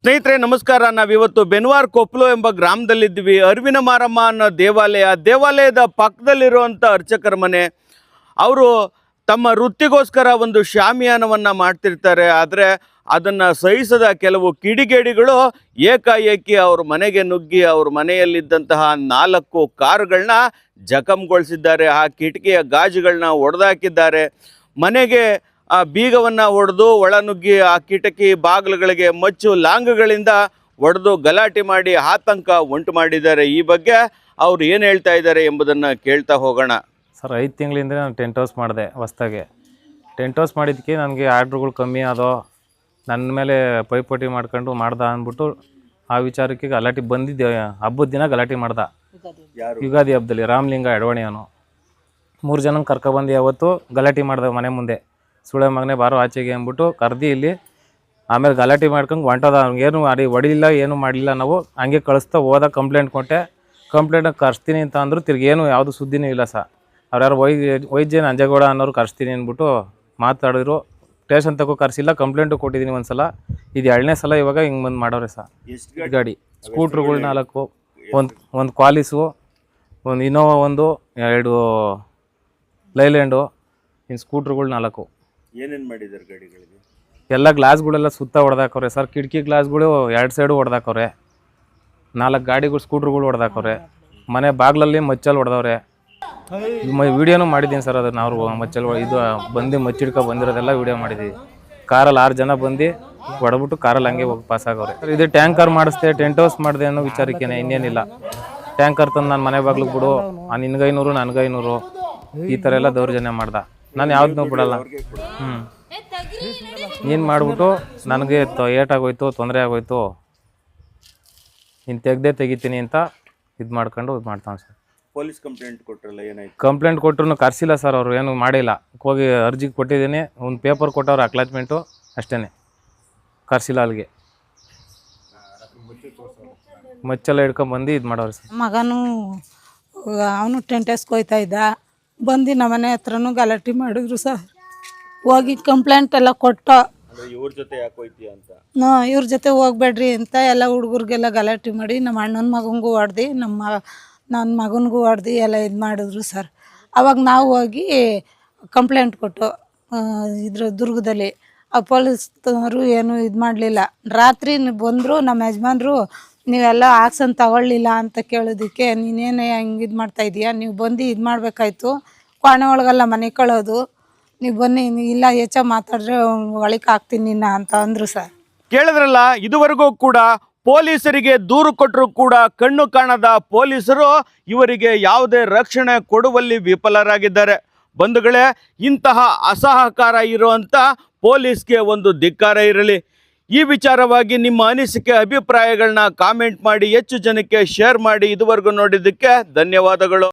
ಸ್ನೇಹಿತರೆ ನಮಸ್ಕಾರ. ನಾವಿವತ್ತು ಬೆನ್ವಾರ್ ಕೊಪ್ಪಲು ಎಂಬ ಗ್ರಾಮದಲ್ಲಿದ್ದೀವಿ. ಅರಿವಿನ ಮಾರಮ್ಮ ಅನ್ನೋ ದೇವಾಲಯದ ಪಕ್ಕದಲ್ಲಿರುವಂಥ ಅರ್ಚಕರ ಮನೆ. ಅವರು ತಮ್ಮ ವೃತ್ತಿಗೋಸ್ಕರ ಒಂದು ಶಾಮಿಯಾನವನ್ನು ಮಾಡ್ತಿರ್ತಾರೆ. ಆದರೆ ಅದನ್ನು ಸಹಿಸದ ಕೆಲವು ಕಿಡಿಗೇಡಿಗಳು ಏಕಾಏಕಿ ಅವ್ರ ಮನೆಗೆ ನುಗ್ಗಿ ಅವ್ರ ಮನೆಯಲ್ಲಿದ್ದಂತಹ 4 ಕಾರುಗಳನ್ನ ಜಖಂಗೊಳಿಸಿದ್ದಾರೆ. ಆ ಕಿಟಕಿಯ ಗಾಜುಗಳನ್ನ ಒಡೆದಾಕಿದ್ದಾರೆ. ಮನೆಗೆ ಆ ಬೀಗವನ್ನು ಒಡೆದು ಒಳನುಗ್ಗಿ ಆ ಕಿಟಕಿ ಬಾಗಿಲುಗಳಿಗೆ ಮಚ್ಚು ಲಾಂಗ್ಗಳಿಂದ ಒಡೆದು ಗಲಾಟೆ ಮಾಡಿ ಆತಂಕ ಉಂಟು ಮಾಡಿದ್ದಾರೆ. ಈ ಬಗ್ಗೆ ಅವ್ರು ಏನು ಹೇಳ್ತಾ ಇದ್ದಾರೆ ಎಂಬುದನ್ನು ಕೇಳ್ತಾ ಹೋಗೋಣ. ಸರ್, 5 ತಿಂಗಳಿಂದ ನಾನು ಟೆಂಟ್ ಹೌಸ್ ಮಾಡಿದೆ. ಹೊಸ್ದಾಗೆ ಟೆಂಟ್ ಹೌಸ್ ಮಾಡಿದ್ದಕ್ಕೆ ನನಗೆ ಆರ್ಡ್ರುಗಳು ಕಮ್ಮಿ ಆದೋ, ನನ್ನ ಮೇಲೆ ಪೈಪೋಟಿ ಮಾಡ್ಕೊಂಡು ಮಾಡ್ದ ಅಂದ್ಬಿಟ್ಟು ಆ ವಿಚಾರಕ್ಕೆ ಗಲಾಟೆ ಬಂದಿದ್ದೆ. ಹಬ್ಬದ ದಿನ ಗಲಾಟೆ ಮಾಡ್ದ. ಯುಗಾದಿ ಹಬ್ಬದಲ್ಲಿ ರಾಮಲಿಂಗ ಎಡವಣಿಯವನು 3 ಜನ ಕರ್ಕೊಬಂದು ಯಾವತ್ತು ಗಲಾಟೆ ಮಾಡ್ದೆ ಮನೆ ಮುಂದೆ. ಸುಳೆ ಮಗನೇ ಬಾರೋ ಆಚೆಗೆ ಅಂದ್ಬಿಟ್ಟು ಕರ್ದು ಇಲ್ಲಿ ಆಮೇಲೆ ಗಲಾಟೆ ಮಾಡ್ಕೊಂಡು ಹೊಂಟದ. ಏನು ಹೊಡಿಲಿಲ್ಲ, ಏನು ಮಾಡಲಿಲ್ಲ. ನಾವು ಹಂಗೆ ಕಳಿಸ್ತಾ ಹೋದ. ಕಂಪ್ಲೇಂಟ್ ಕೊಟ್ಟೆ. ಕಂಪ್ಲೇಂಟ್ ಕರ್ಸ್ತೀನಿ ಅಂತ ಅಂದರು. ತಿರ್ಗಿ ಏನು ಯಾವುದು ಸುದ್ದಿನೂ ಇಲ್ಲ ಸರ್. ಅವ್ರು ಯಾರು ವೈದ್ಯ ನಂಜೇಗೌಡ ಅನ್ನೋರು ಕರ್ಸ್ತೀನಿ ಅಂದ್ಬಿಟ್ಟು ಮಾತಾಡಿದ್ರು. ಸ್ಟೇಷನ್ ತಗೋ ಕರ್ಸಿಲ್ಲ. ಕಂಪ್ಲೇಂಟು ಕೊಟ್ಟಿದ್ದೀನಿ ಒಂದು ಸಲ. ಇದು 2ನೇ ಸಲ ಇವಾಗ ಹಿಂಗೆ ಬಂದು ಮಾಡೋರೆ ಸರ್. ಗಾಡಿ ಸ್ಕೂಟ್ರುಗಳು 4, ಒಂದು ಕ್ವಾಲಿಸು, ಒಂದು ಇನೋವಾ, 2 ಲೈಲ್ಯಾಂಡು, ಇನ್ನು ಸ್ಕೂಟ್ರುಗಳು 4. ಏನೇನು ಮಾಡಿದ್ದಾರೆ ಗಾಡಿಗಳಿಗೆ? ಎಲ್ಲ ಗ್ಲಾಸ್ಗಳೆಲ್ಲ ಸುತ್ತ ಹೊಡೆದಾಕವ್ರೆ ಸರ್. ಕಿಟಕಿ ಗ್ಲಾಸ್ಗಳು 2 ಸೈಡು ಹೊಡೆದಾಕವ್ರೆ. 4 ಗಾಡಿಗಳು ಸ್ಕೂಟ್ರುಗಳು ಹೊಡೆದಾಕವ್ರೆ. ಮನೆ ಬಾಗಿಲಲ್ಲಿ ಮಚ್ಚಲ್ಲಿ ಹೊಡೆದವ್ರೆ. ವಿಡಿಯೋನೂ ಮಾಡಿದ್ದೀನಿ ಸರ್. ಅದನ್ನು ಅವರು ಮಚ್ಚಲ್ಲಿ ಇದು ಬಂದು ಮಚ್ಚಿಡ್ಕೊ ಬಂದಿರೋದೆಲ್ಲ ವಿಡಿಯೋ ಮಾಡಿದ್ದೀವಿ. ಕಾರಲ್ಲಿ 6 ಜನ ಬಂದು ಹೊಡೆದ್ಬಿಟ್ಟು ಕಾರಲ್ಲಿ ಹಂಗೆ ಹೋಗಿ ಪಾಸ್ ಆಗವ್ರೆ. ಇದು ಟ್ಯಾಂಕರ್ ಮಾಡಿಸ್ದೆ, ಟೆಂಟ್ ಹೌಸ್ ಮಾಡಿದೆ ಅನ್ನೋ ವಿಚಾರಕ್ಕೇನೆ, ಇನ್ನೇನಿಲ್ಲ. ಟ್ಯಾಂಕರ್ ತಂದು ನಾನು ಮನೆ ಬಾಗ್ಲಿಗೆ ಬಿಡು, ನಿನ್ಗೈನೂರು ನನಗೈನೂರು, ಈ ಥರ ಎಲ್ಲ ದೌರ್ಜನ್ಯ ಮಾಡ್ದ. ನಾನು ಯಾವ್ದನ್ನೂ ಬಿಡಲ್ಲ. ನೀನು ಮಾಡಿಬಿಟ್ಟು ನನಗೆ ಏಟಾಗೋಯ್ತು, ತೊಂದರೆ ಆಗೋಯ್ತು, ನೀನು ತೆಗಿತೀನಿ ಅಂತ ಇದು ಮಾಡ್ಕೊಂಡು ಇದು ಮಾಡ್ತಾನೆ ಸರ್. ಪೊಲೀಸ್ ಕಂಪ್ಲೇಂಟ್ ಕೊಟ್ಟರಲ್ಲ, ಏನಾಯ್ತು? ಕಂಪ್ಲೇಂಟ್ ಕೊಟ್ಟರು ಕರ್ಸಿಲ್ಲ ಸರ್. ಅವರು ಏನು ಮಾಡಿಲ್ಲ. ಹೋಗಿ ಅರ್ಜಿ ಕೊಟ್ಟಿದ್ದೀನಿ. ಒಂದು ಪೇಪರ್ ಕೊಟ್ಟವ್ರು, ಅಕ್ಲಾಚ್ಮೆಂಟು, ಅಷ್ಟೇ. ಕರ್ಸಿಲ್ಲ ಅಲ್ಲಿಗೆ. ಮಚ್ಚೆಲ್ಲ ಹಿಡ್ಕೊಂಬಂದು ಇದು ಮಾಡೋರು ಸರ್. ಮಗನೂ ಅವನು ಟೆಂಟ್ ಹೌಸ್ಗೆ ಹೋಗ್ತಾ ಇದ್ದ. ಬಂದು ನಮ್ಮ ಮನೆ ಹತ್ರನೂ ಗಲಾಟೆ ಮಾಡಿದ್ರು ಸರ್. ಹೋಗಿ ಕಂಪ್ಲೇಂಟ್ ಎಲ್ಲ ಕೊಟ್ಟು ಇವ್ರ ಜೊತೆ ಯಾಕೆ ಹೋಯ್ತೀಯ ಅಂತ, ಇವ್ರ ಜೊತೆ ಹೋಗ್ಬೇಡ್ರಿ ಅಂತ ಎಲ್ಲ ಹುಡುಗರಿಗೆಲ್ಲ ಗಲಾಟೆ ಮಾಡಿ ನಮ್ಮ ಅಣ್ಣನ ಮಗನಿಗೂ ಹೊಡ್ದು, ನನ್ನ ಮಗನಿಗೂ ಹೊಡ್ದು ಎಲ್ಲ ಇದು ಮಾಡಿದ್ರು ಸರ್. ಅವಾಗ ನಾವು ಹೋಗಿ ಕಂಪ್ಲೇಂಟ್ ಕೊಟ್ಟು ದುರ್ಗದಲ್ಲಿ ಆ ಪೊಲೀಸ್ನವರು ಏನು ಇದು ಮಾಡಲಿಲ್ಲ. ರಾತ್ರಿ ಬಂದರು ನಮ್ಮ ಯಜಮಾನ್ರು, ನೀವೆಲ್ಲ ಆಕ್ಷನ್ ತಗೊಳ್ಳಿಲ್ಲ ಅಂತ ಕೇಳೋದಕ್ಕೆ, ನೀನೇನು ಹಂಗೆ ಇದು ಮಾಡ್ತಾಯಿದ್ದೀಯಾ, ನೀವು ಬಂದು ಇದು ಮಾಡಬೇಕಾಯ್ತು, ಕೋಣೆ ಒಳಗೆಲ್ಲ ಮನೆ ಕಳೋದು, ನೀವು ಬನ್ನಿ, ಇಲ್ಲ ಹೆಚ್ಚ ಮಾತಾಡಿದ್ರೆ ಒಳಕ್ಕೆ ಹಾಕ್ತೀನಿ ನಿನ್ನ ಅಂತ ಅಂದರು ಸರ್. ಕೇಳಿದ್ರಲ್ಲ, ಇದುವರೆಗೂ ಕೂಡ ಪೊಲೀಸರಿಗೆ ದೂರು ಕೊಟ್ಟರು ಕೂಡ ಕಣ್ಣು ಕಾಣದ ಪೊಲೀಸರು ಇವರಿಗೆ ಯಾವುದೇ ರಕ್ಷಣೆ ಕೊಡುವಲ್ಲಿ ವಿಫಲರಾಗಿದ್ದಾರೆ. ಬಂಧುಗಳೇ, ಇಂತಹ ಅಸಹಕಾರ ಇರುವಂಥ ಪೊಲೀಸ್ಗೆ ಒಂದು ಧಿಕ್ಕಾರ ಇರಲಿ. ಈ ವಿಚಾರವಾಗಿ ನಿಮ್ಮ ಅನಿಸಿಕೆ ಅಭಿಪ್ರಾಯಗಳನ್ನ ಕಾಮೆಂಟ್ ಮಾಡಿ, ಹೆಚ್ಚು ಜನಕ್ಕೆ ಶೇರ್ ಮಾಡಿ. ಇದುವರೆಗೂ ನೋಡಿದ್ದಕ್ಕೆ ಧನ್ಯವಾದಗಳು.